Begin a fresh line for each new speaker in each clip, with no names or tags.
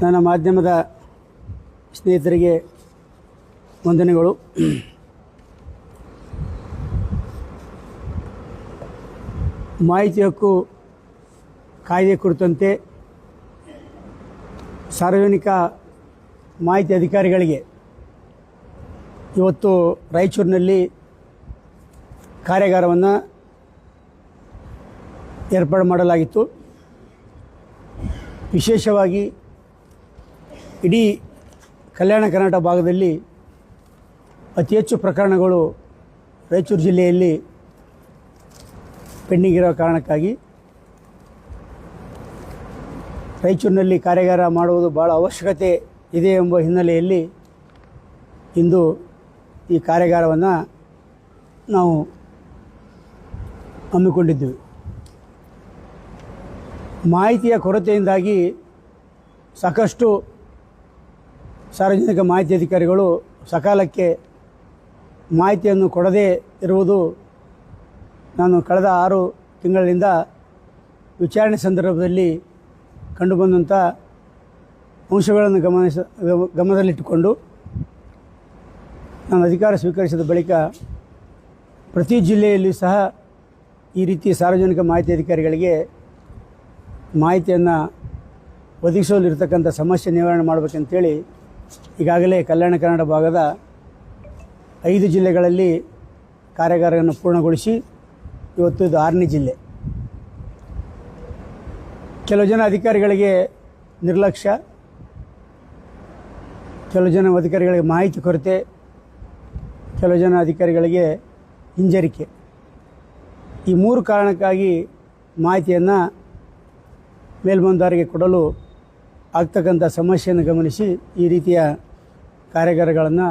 ನನ್ನ ಮಾಧ್ಯಮದ ಸ್ನೇಹಿತರಿಗೆ ವಂದನೆಗಳು. ಮಾಹಿತಿ ಹಕ್ಕು ಕಾಯ್ದೆ ಕುರಿತಂತೆ ಸಾರ್ವಜನಿಕ ಮಾಹಿತಿ ಅಧಿಕಾರಿಗಳಿಗೆ ಇವತ್ತು ರಾಯಚೂರಿನಲ್ಲಿ ಕಾರ್ಯಾಗಾರವನ್ನು ಏರ್ಪಾಡು ಮಾಡಲಾಗಿತ್ತು. ವಿಶೇಷವಾಗಿ ಇಡೀ ಕಲ್ಯಾಣ ಕರ್ನಾಟಕ ಭಾಗದಲ್ಲಿ ಅತಿ ಹೆಚ್ಚು ಪ್ರಕರಣಗಳು ರಾಯಚೂರು ಜಿಲ್ಲೆಯಲ್ಲಿ ಪೆಂಡಿಂಗ್ ಇರೋ ಕಾರಣಕ್ಕಾಗಿ ರಾಯಚೂರಿನಲ್ಲಿ ಕಾರ್ಯಾಗಾರ ಮಾಡುವುದು ಭಾಳ ಅವಶ್ಯಕತೆ ಇದೆ ಎಂಬ ಹಿನ್ನೆಲೆಯಲ್ಲಿ ಇಂದು ಈ ಕಾರ್ಯಾಗಾರವನ್ನು ನಾವು ಹಮ್ಮಿಕೊಂಡಿದ್ದೀವಿ. ಮಾಹಿತಿಯ ಕೊರತೆಯಿಂದಾಗಿ ಸಾಕಷ್ಟು ಸಾರ್ವಜನಿಕ ಮಾಹಿತಿ ಅಧಿಕಾರಿಗಳು ಸಕಾಲಕ್ಕೆ ಮಾಹಿತಿಯನ್ನು ಕೊಡದೇ ಇರುವುದು ನಾನು ಕಳೆದ 6 ತಿಂಗಳಿಂದ ವಿಚಾರಣೆ ಸಂದರ್ಭದಲ್ಲಿ ಕಂಡುಬಂದಂಥ ಅಂಶಗಳನ್ನು ಗಮನದಲ್ಲಿಟ್ಟುಕೊಂಡು ನಾನು ಅಧಿಕಾರ ಸ್ವೀಕರಿಸಿದ ಬಳಿಕ ಪ್ರತಿ ಜಿಲ್ಲೆಯಲ್ಲಿಯೂ ಸಹ ಈ ರೀತಿ ಸಾರ್ವಜನಿಕ ಮಾಹಿತಿ ಅಧಿಕಾರಿಗಳಿಗೆ ಮಾಹಿತಿಯನ್ನು ಒದಗಿಸಲಿರ್ತಕ್ಕಂಥ ಸಮಸ್ಯೆ ನಿವಾರಣೆ ಮಾಡಬೇಕಂತೇಳಿ ಈಗಾಗಲೇ ಕಲ್ಯಾಣ ಕರ್ನಾಟಕ ಭಾಗದ 5 ಜಿಲ್ಲೆಗಳಲ್ಲಿ ಕಾರ್ಯಾಗಾರವನ್ನು ಪೂರ್ಣಗೊಳಿಸಿ ಇವತ್ತು ಇದು 6ನೇ ಜಿಲ್ಲೆ. ಕೆಲವು ಜನ ಅಧಿಕಾರಿಗಳಿಗೆ ನಿರ್ಲಕ್ಷ್ಯ, ಕೆಲವು ಜನ ಅಧಿಕಾರಿಗಳಿಗೆ ಮಾಹಿತಿ ಕೊರತೆ, ಕೆಲವು ಜನ ಅಧಿಕಾರಿಗಳಿಗೆ ಹಿಂಜರಿಕೆ, ಈ 3 ಕಾರಣಕ್ಕಾಗಿ ಮಾಹಿತಿಯನ್ನು ಮೇಲ್ಮಂದಾರಿಗೆ ಕೊಡಲು ಆಗ್ತಕ್ಕಂಥ ಸಮಸ್ಯೆಯನ್ನು ಗಮನಿಸಿ ಈ ರೀತಿಯ ಕಾರ್ಯಾಗಾರಗಳನ್ನು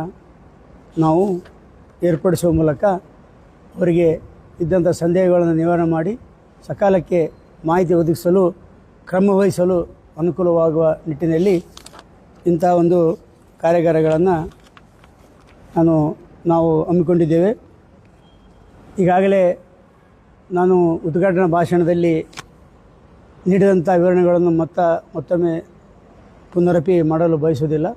ನಾವು ಏರ್ಪಡಿಸುವ ಮೂಲಕ ಅವರಿಗೆ ಇದ್ದಂಥ ಸಂದೇಹಗಳನ್ನು ನಿವಾರಣೆ ಮಾಡಿ ಸಕಾಲಕ್ಕೆ ಮಾಹಿತಿ ಒದಗಿಸಲು ಕ್ರಮವಹಿಸಲು ಅನುಕೂಲವಾಗುವ ನಿಟ್ಟಿನಲ್ಲಿ ಇಂಥ ಒಂದು ಕಾರ್ಯಾಗಾರಗಳನ್ನು ನಾವು ಹಮ್ಮಿಕೊಂಡಿದ್ದೇವೆ. ಈಗಾಗಲೇ ನಾನು ಉದ್ಘಾಟನಾ ಭಾಷಣದಲ್ಲಿ ನೀಡಿದಂಥ ವಿವರಣೆಗಳನ್ನು ಮತ್ತೊಮ್ಮೆ ಪುನರಪಿ ಮಾಡಲು ಬಯಸುವುದಿಲ್ಲ.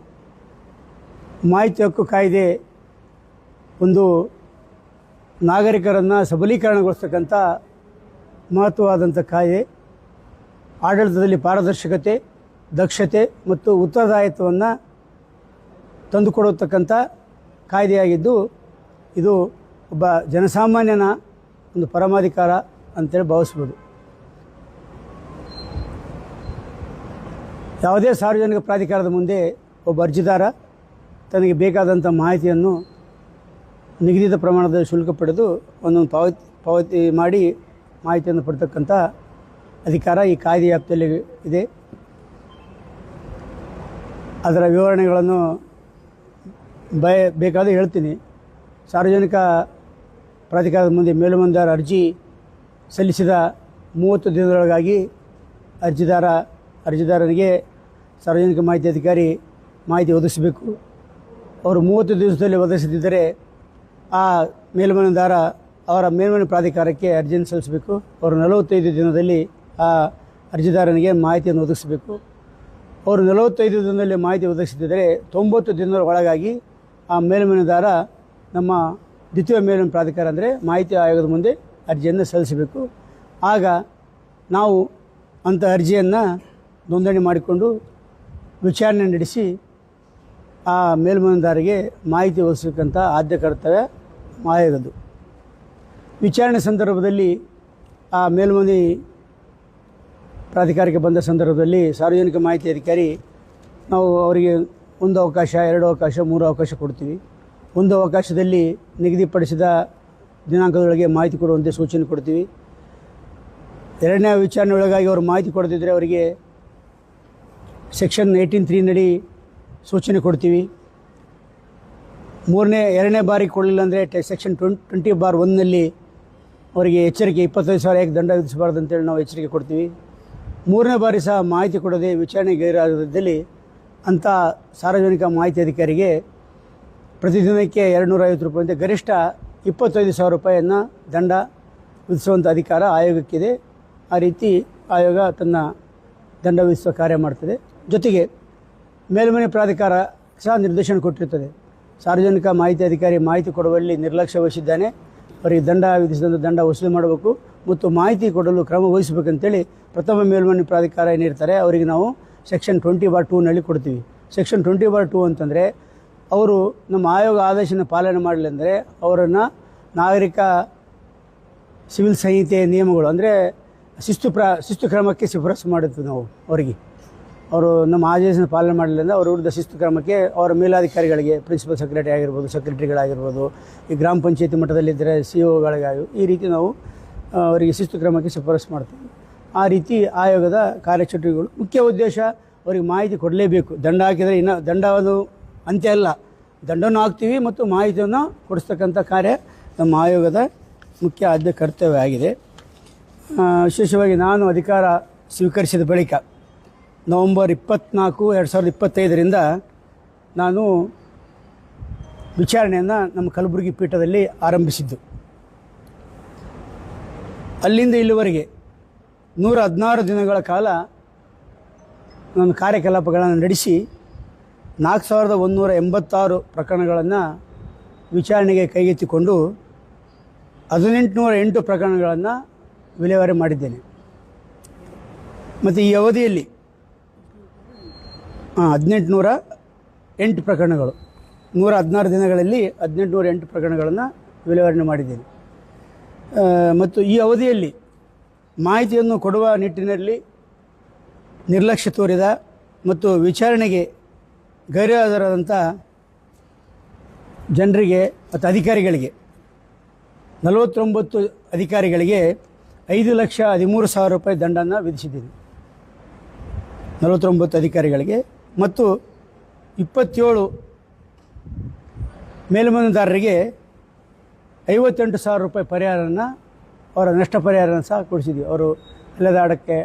ಮಾಹಿತಿ ಹಕ್ಕು ಕಾಯ್ದೆ ಒಂದು ನಾಗರಿಕರನ್ನು ಸಬಲೀಕರಣಗೊಳಿಸ್ತಕ್ಕಂಥ ಮಹತ್ವವಾದಂಥ ಕಾಯ್ದೆ. ಆಡಳಿತದಲ್ಲಿ ಪಾರದರ್ಶಕತೆ, ದಕ್ಷತೆ ಮತ್ತು ಉತ್ತರದಾಯಿತ್ವವನ್ನು ತಂದುಕೊಡತಕ್ಕಂಥ ಕಾಯ್ದೆಯಾಗಿದ್ದು ಇದು ಒಬ್ಬ ಜನಸಾಮಾನ್ಯನ ಒಂದು ಪರಮಾಧಿಕಾರ ಅಂತೇಳಿ ಭಾವಿಸ್ಬೋದು. ಯಾವುದೇ ಸಾರ್ವಜನಿಕ ಪ್ರಾಧಿಕಾರದ ಮುಂದೆ ಒಬ್ಬ ಅರ್ಜಿದಾರ ತನಗೆ ಬೇಕಾದಂಥ ಮಾಹಿತಿಯನ್ನು ನಿಗದಿತ ಪ್ರಮಾಣದ ಶುಲ್ಕ ಪಡೆದು ಒಂದೊಂದು ಪಾವತಿ ಮಾಡಿ ಮಾಹಿತಿಯನ್ನು ಪಡ್ತಕ್ಕಂಥ ಅಧಿಕಾರ ಈ ಕಾಯ್ದೆ ವ್ಯಾಪ್ತಿಯಲ್ಲಿ ಇದೆ. ಅದರ ವಿವರಣೆಗಳನ್ನು ಬೇಕಾದರೆ ಹೇಳ್ತೀನಿ. ಸಾರ್ವಜನಿಕ ಪ್ರಾಧಿಕಾರದ ಮುಂದೆ ಮೇಲ್ಮಂದಾರ ಅರ್ಜಿ ಸಲ್ಲಿಸಿದ 30 ದಿನದೊಳಗಾಗಿ ಅರ್ಜಿದಾರನಿಗೆ ಸಾರ್ವಜನಿಕ ಮಾಹಿತಿ ಅಧಿಕಾರಿ ಮಾಹಿತಿ ಒದಗಿಸಬೇಕು. ಅವರು 30 ದಿವಸದಲ್ಲಿ ಒದಗಿಸದಿದ್ದರೆ ಆ ಮೇಲ್ಮನದಾರ ಅವರ ಮೇಲ್ಮನೆ ಪ್ರಾಧಿಕಾರಕ್ಕೆ ಅರ್ಜಿಯನ್ನು ಸಲ್ಲಿಸಬೇಕು. ಅವರು 45 ದಿನದಲ್ಲಿ ಆ ಅರ್ಜಿದಾರನಿಗೆ ಮಾಹಿತಿಯನ್ನು ಒದಗಿಸಬೇಕು. ಅವರು 45 ದಿನದಲ್ಲಿ ಮಾಹಿತಿ ಒದಗಿಸದಿದ್ದರೆ 90 ದಿನದ ಒಳಗಾಗಿ ಆ ಮೇಲ್ಮನೆದಾರ ನಮ್ಮ ದ್ವಿತೀಯ ಮೇಲ್ಮನೆ ಪ್ರಾಧಿಕಾರ ಅಂದರೆ ಮಾಹಿತಿ ಆಯೋಗದ ಮುಂದೆ ಅರ್ಜಿಯನ್ನು ಸಲ್ಲಿಸಬೇಕು. ಆಗ ನಾವು ಅಂಥ ಅರ್ಜಿಯನ್ನು ನೋಂದಣಿ ಮಾಡಿಕೊಂಡು ವಿಚಾರಣೆ ನಡೆಸಿ ಆ ಮೇಲ್ಮನೆದಾರರಿಗೆ ಮಾಹಿತಿ ಒದಗಿಸಬೇಕಂತ ಆದ್ಯ ಕರ್ತವ್ಯ ಆಯೋಗದ್ದು. ವಿಚಾರಣೆ ಸಂದರ್ಭದಲ್ಲಿ ಆ ಮೇಲ್ಮನೆ ಪ್ರಾಧಿಕಾರಕ್ಕೆ ಬಂದ ಸಂದರ್ಭದಲ್ಲಿ ಸಾರ್ವಜನಿಕ ಮಾಹಿತಿ ಅಧಿಕಾರಿ ನಾವು ಅವರಿಗೆ 1 ಅವಕಾಶ, 2 ಅವಕಾಶ, 3 ಅವಕಾಶ ಕೊಡ್ತೀವಿ. 1 ಅವಕಾಶದಲ್ಲಿ ನಿಗದಿಪಡಿಸಿದ ದಿನಾಂಕದೊಳಗೆ ಮಾಹಿತಿ ಕೊಡುವಂತೆ ಸೂಚನೆ ಕೊಡ್ತೀವಿ. 2ನೇ ವಿಚಾರಣೆ ಒಳಗಾಗಿ ಅವರು ಮಾಹಿತಿ ಕೊಡದಿದ್ದರೆ ಅವರಿಗೆ ಸೆಕ್ಷನ್ 18(3) ನಡಿ ಸೂಚನೆ ಕೊಡ್ತೀವಿ. 2ನೇ ಬಾರಿ ಕೊಡಲಿಲ್ಲ ಅಂದರೆ ಸೆಕ್ಷನ್ 20(1) ಅವರಿಗೆ ಎಚ್ಚರಿಕೆ 25,000 ಯಾಕೆ ದಂಡ ವಿಧಿಸಬಾರ್ದು ಅಂತೇಳಿ ನಾವು ಎಚ್ಚರಿಕೆ ಕೊಡ್ತೀವಿ. 3ನೇ ಬಾರಿ ಸಹ ಮಾಹಿತಿ ಕೊಡದೆ ವಿಚಾರಣೆ ಗೈರಾದಲ್ಲಿ ಅಂಥ ಸಾರ್ವಜನಿಕ ಮಾಹಿತಿ ಅಧಿಕಾರಿಗೆ ಪ್ರತಿದಿನಕ್ಕೆ 250 ರೂಪಾಯಿ ಗರಿಷ್ಠ 25,000 ರೂಪಾಯಿಯನ್ನು ದಂಡ ವಿಧಿಸುವಂಥ ಅಧಿಕಾರ ಆಯೋಗಕ್ಕಿದೆ. ಆ ರೀತಿ ಆಯೋಗ ತನ್ನ ದಂಡ ವಿಧಿಸುವ ಕಾರ್ಯ ಮಾಡ್ತದೆ. ಜೊತೆಗೆ ಮೇಲ್ಮನೆ ಪ್ರಾಧಿಕಾರ ಸಹ ನಿರ್ದೇಶನ ಕೊಟ್ಟಿರುತ್ತದೆ. ಸಾರ್ವಜನಿಕ ಮಾಹಿತಿ ಅಧಿಕಾರಿ ಮಾಹಿತಿ ಕೊಡುವಲ್ಲಿ ನಿರ್ಲಕ್ಷ್ಯ ವಹಿಸಿದ್ದಾನೆ, ಅವರಿಗೆ ದಂಡ ವಿಧಿಸಿದಂಥ ದಂಡ ವಸೂಲಿ ಮಾಡಬೇಕು ಮತ್ತು ಮಾಹಿತಿ ಕೊಡಲು ಕ್ರಮ ವಹಿಸಬೇಕಂತೇಳಿ ಪ್ರಥಮ ಮೇಲ್ಮನೆ ಪ್ರಾಧಿಕಾರ ಏನಿರ್ತಾರೆ ಅವರಿಗೆ ನಾವು ಸೆಕ್ಷನ್ 20/2ನಲ್ಲಿ ಕೊಡ್ತೀವಿ. ಸೆಕ್ಷನ್ 20/2 ಅಂತಂದರೆ ಅವರು ನಮ್ಮ ಆಯೋಗ ಆದೇಶನ ಪಾಲನೆ ಮಾಡಲಿ ಅಂದರೆ ಅವರನ್ನು ನಾಗರಿಕ ಸಿವಿಲ್ ಸಂಹಿತೆ ನಿಯಮಗಳು ಅಂದರೆ ಶಿಸ್ತು ಕ್ರಮಕ್ಕೆ ಶಿಫಾರಸು ಮಾಡುತ್ತೀವಿ ನಾವು ಅವರಿಗೆ. ಅವರು ನಮ್ಮ ಆದೇಶನ ಪಾಲನೆ ಮಾಡಲಿಲ್ಲ ಅಂದರೆ ಅವರ ವಿರುದ್ಧ ಶಿಸ್ತು ಕ್ರಮಕ್ಕೆ ಅವರ ಮೇಲಾಧಿಕಾರಿಗಳಿಗೆ ಪ್ರಿನ್ಸಿಪಲ್ ಸೆಕ್ರೆಟರಿ ಆಗಿರ್ಬೋದು, ಸೆಕ್ರೆಟರಿಗಳಾಗಿರ್ಬೋದು, ಈ ಗ್ರಾಮ ಪಂಚಾಯತಿ ಮಟ್ಟದಲ್ಲಿದ್ದರೆ CO ಈ ರೀತಿ ನಾವು ಅವರಿಗೆ ಶಿಸ್ತು ಕ್ರಮಕ್ಕೆ ಶಿಫಾರಸು ಮಾಡ್ತೀವಿ. ಆ ರೀತಿ ಆಯೋಗದ ಕಾರ್ಯಚಟುವಟಿಕೆಗಳು ಮುಖ್ಯ ಉದ್ದೇಶ ಅವರಿಗೆ ಮಾಹಿತಿ ಕೊಡಲೇಬೇಕು. ದಂಡ ಹಾಕಿದರೆ ಇನ್ನು ದಂಡವನ್ನು ಅಂತ್ಯ ಅಲ್ಲ, ದಂಡವನ್ನು ಹಾಕ್ತೀವಿ ಮತ್ತು ಮಾಹಿತಿಯನ್ನು ಕೊಡಿಸ್ತಕ್ಕಂಥ ಕಾರ್ಯ ನಮ್ಮ ಆಯೋಗದ ಮುಖ್ಯ ಆದ್ಯ ಕರ್ತವ್ಯ ಆಗಿದೆ. ವಿಶೇಷವಾಗಿ ನಾನು ಅಧಿಕಾರ ಸ್ವೀಕರಿಸಿದ ಬಳಿಕ ನವಂಬರ್ 24, 2025ರಿಂದ ನಾನು ವಿಚಾರಣೆಯನ್ನು ನಮ್ಮ ಕಲಬುರಗಿ ಪೀಠದಲ್ಲಿ ಆರಂಭಿಸಿದ್ದು. ಅಲ್ಲಿಂದ ಇಲ್ಲಿವರೆಗೆ 116 ದಿನಗಳ ಕಾಲ ನನ್ನ ಕಾರ್ಯಕಲಾಪಗಳನ್ನು ನಡೆಸಿ 4186 ಪ್ರಕರಣಗಳನ್ನು ವಿಚಾರಣೆಗೆ ಕೈಗೆತ್ತಿಕೊಂಡು 1808 ಪ್ರಕರಣಗಳನ್ನು ವಿಲೇವಾರಿ ಮಾಡಿದ್ದೇನೆ. ಮತ್ತು ಈ ಅವಧಿಯಲ್ಲಿ 1808 ಪ್ರಕರಣಗಳು 116 ದಿನಗಳಲ್ಲಿ 1808 ಪ್ರಕರಣಗಳನ್ನು ವಿಲೇವಾರಿ ಮಾಡಿದ್ದೇನೆ. ಮತ್ತು ಈ ಅವಧಿಯಲ್ಲಿ ಮಾಹಿತಿಯನ್ನು ಕೊಡುವ ನಿಟ್ಟಿನಲ್ಲಿ ನಿರ್ಲಕ್ಷ್ಯ ತೋರಿದ ಮತ್ತು ವಿಚಾರಣೆಗೆ ಗೈರುಹಾಜರಾದಂಥ ಜನರಿಗೆ ಮತ್ತು ಅಧಿಕಾರಿಗಳಿಗೆ 49 ಅಧಿಕಾರಿಗಳಿಗೆ 5,13,000 ರೂಪಾಯಿ ದಂಡವನ್ನು ವಿಧಿಸಿದ್ದೀನಿ. 49 ಅಧಿಕಾರಿಗಳಿಗೆ ಮತ್ತು 27 ಮೇಲ್ಮನವಿದಾರರಿಗೆ 58,000 ರೂಪಾಯಿ ಪರಿಹಾರವನ್ನು ಅವರ ನಷ್ಟ ಪರಿಹಾರವನ್ನು ಸಹ ಕೊಡಿಸಿದ್ವಿ. ಅವರು ಅಲೆದಾಡಕ್ಕೆ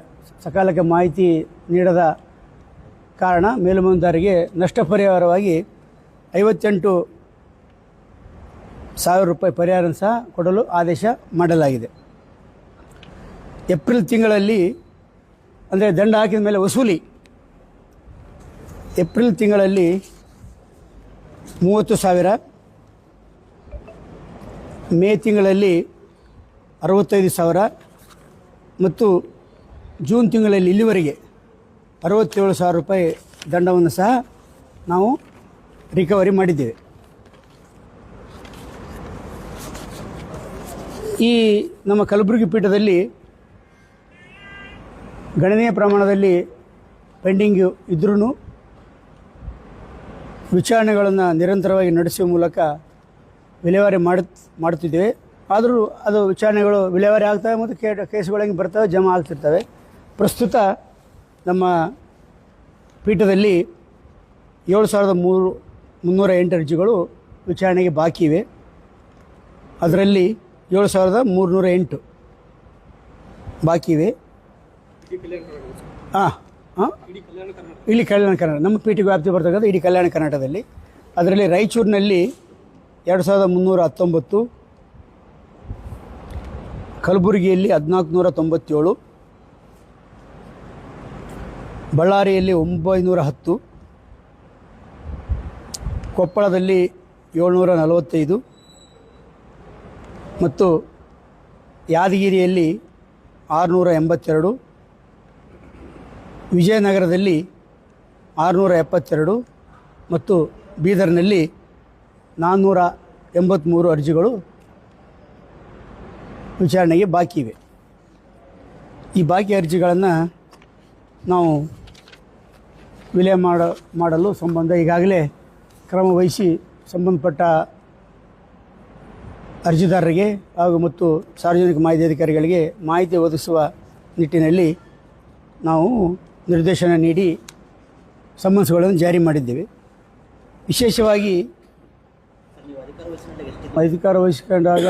ಸಕಾಲಕ್ಕೆ ಮಾಹಿತಿ ನೀಡದ ಕಾರಣ ಮೇಲ್ಮನವಿದಾರರಿಗೆ ನಷ್ಟ ಪರಿಹಾರವಾಗಿ 58,000 ರೂಪಾಯಿ ಪರಿಹಾರ ಸಹ ಕೊಡಲು ಆದೇಶ ಮಾಡಲಾಗಿದೆ. ಏಪ್ರಿಲ್ ತಿಂಗಳಲ್ಲಿ ಅಂದರೆ ದಂಡ ಹಾಕಿದ ಮೇಲೆ ವಸೂಲಿ ಏಪ್ರಿಲ್ ತಿಂಗಳಲ್ಲಿ 30,000, ಮೇ ತಿಂಗಳಲ್ಲಿ 65,000 ಮತ್ತು ಜೂನ್ ತಿಂಗಳಲ್ಲಿ ಇಲ್ಲಿವರೆಗೆ 67,000 ರೂಪಾಯಿ ದಂಡವನ್ನು ಸಹ ನಾವು ರಿಕವರಿ ಮಾಡಿದ್ದೇವೆ. ಈ ನಮ್ಮ ಕಲಬುರಗಿ ಪೀಠದಲ್ಲಿ ಗಣನೀಯ ಪ್ರಮಾಣದಲ್ಲಿ ಪೆಂಡಿಂಗ್ ಇದ್ರೂ ವಿಚಾರಣೆಗಳನ್ನು ನಿರಂತರವಾಗಿ ನಡೆಸುವ ಮೂಲಕ ವಿಲೇವಾರಿ ಮಾಡುತ್ತಿದ್ದೇವೆ. ಆದರೂ ಅದು ವಿಚಾರಣೆಗಳು ವಿಲೇವಾರಿ ಆಗ್ತವೆ ಮತ್ತು ಕೇಸುಗಳು ಹೆಂಗೆ ಬರ್ತವೆ, ಜಮಾ ಆಗ್ತಿರ್ತವೆ. ಪ್ರಸ್ತುತ ನಮ್ಮ ಪೀಠದಲ್ಲಿ 7,308 ಅರ್ಜಿಗಳು ವಿಚಾರಣೆಗೆ ಬಾಕಿ ಇವೆ. ಅದರಲ್ಲಿ 7,308 ಬಾಕಿ ಇವೆ. ಇಡೀ ಕಲ್ಯಾಣ ಕರ್ನಾಟಕ ನಮ್ಮ ಪೀಠಿಗೆ ವ್ಯಾಪ್ತಿ ಬರ್ತಕ್ಕಂಥ ಇಡೀ ಕಲ್ಯಾಣ ಕರ್ನಾಟಕದಲ್ಲಿ. ಅದರಲ್ಲಿ ರಾಯಚೂರಿನಲ್ಲಿ 2,319, ಕಲಬುರಗಿಯಲ್ಲಿ 1,497, ಬಳ್ಳಾರಿಯಲ್ಲಿ 910, ಕೊಪ್ಪಳದಲ್ಲಿ 745 ಮತ್ತು ಯಾದಗಿರಿಯಲ್ಲಿ 682, ವಿಜಯನಗರದಲ್ಲಿ 672 ಮತ್ತು ಬೀದರ್ನಲ್ಲಿ 483 ಅರ್ಜಿಗಳು ವಿಚಾರಣೆಗೆ ಬಾಕಿ ಇವೆ. ಈ ಬಾಕಿ ಅರ್ಜಿಗಳನ್ನು ನಾವು ವಿಲೇ ಮಾಡಲು ಸಂಬಂಧ ಈಗಾಗಲೇ ಕ್ರಮ ವಹಿಸಿ ಸಂಬಂಧಪಟ್ಟ ಅರ್ಜಿದಾರರಿಗೆ ಹಾಗೂ ಮತ್ತು ಸಾರ್ವಜನಿಕ ಮಾಹಿತಿ ಅಧಿಕಾರಿಗಳಿಗೆ ಮಾಹಿತಿ ಒದಗಿಸುವ ನಿಟ್ಟಿನಲ್ಲಿ ನಾವು ನಿರ್ದೇಶನ ನೀಡಿ ಸಮನ್ಸ್ಗಳನ್ನು ಜಾರಿ ಮಾಡಿದ್ದೇವೆ. ವಿಶೇಷವಾಗಿ ಅಧಿಕಾರ ವಹಿಸಿಕೊಂಡಾಗ